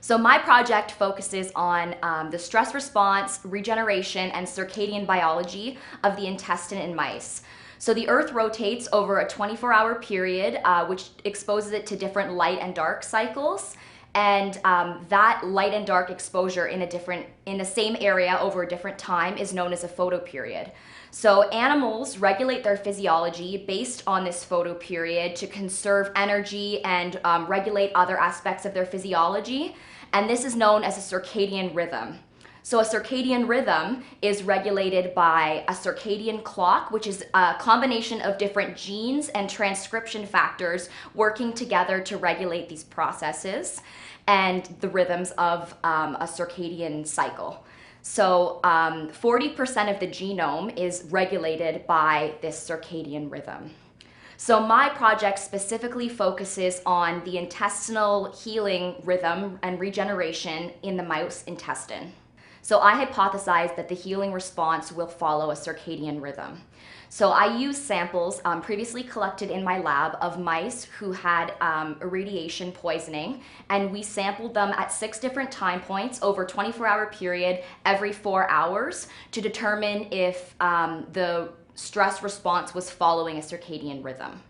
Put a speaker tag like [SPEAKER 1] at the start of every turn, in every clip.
[SPEAKER 1] So my project focuses on the stress response, regeneration, and circadian biology of the intestine in mice. So the Earth rotates over a 24-hour period, which exposes it to different light and dark cycles. And that light and dark exposure in the same area over a different time is known as a photoperiod. So animals regulate their physiology based on this photoperiod to conserve energy and regulate other aspects of their physiology. And this is known as a circadian rhythm. So a circadian rhythm is regulated by a circadian clock, which is a combination of different genes and transcription factors working together to regulate these processes and the rhythms of a circadian cycle. So 40% of the genome is regulated by this circadian rhythm. So my project specifically focuses on the intestinal healing rhythm and regeneration in the mouse intestine. So I hypothesized that the healing response will follow a circadian rhythm. So I used samples previously collected in my lab of mice who had irradiation poisoning, and we sampled them at 6 different time points over a 24-hour period every 4 hours to determine if the stress response was following a circadian rhythm.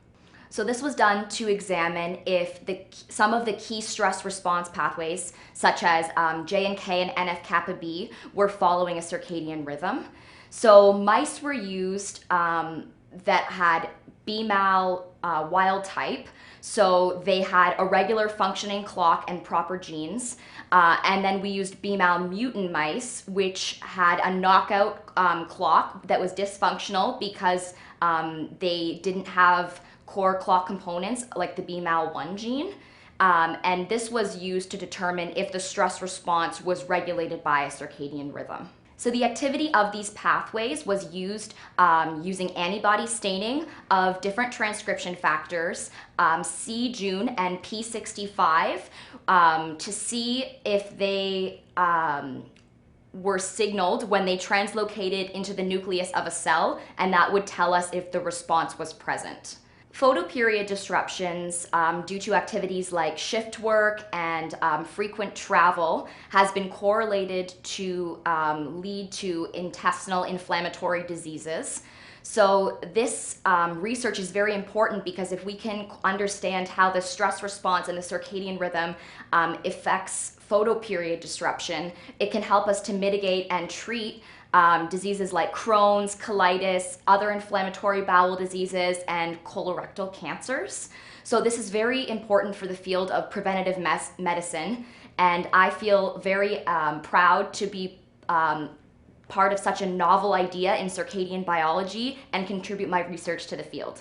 [SPEAKER 1] So this was done to examine if some of the key stress response pathways, such as JNK and NF-kappa B, were following a circadian rhythm. So mice were used that had BMAL wild type. So they had a regular functioning clock and proper genes. And then we used BMAL mutant mice, which had a knockout clock that was dysfunctional because they didn't have core clock components like the BMAL1 gene. And this was used to determine if the stress response was regulated by a circadian rhythm. So the activity of these pathways was used using antibody staining of different transcription factors, c-Jun and p65, to see if they were signaled when they translocated into the nucleus of a cell, and that would tell us if the response was present. Photoperiod disruptions due to activities like shift work and frequent travel has been correlated to lead to intestinal inflammatory diseases. So this research is very important because if we can understand how the stress response and the circadian rhythm affects photoperiod disruption, it can help us to mitigate and treat diseases like Crohn's, colitis, other inflammatory bowel diseases, and colorectal cancers. So this is very important for the field of preventative medicine, and I feel very proud to be part of such a novel idea in circadian biology and contribute my research to the field.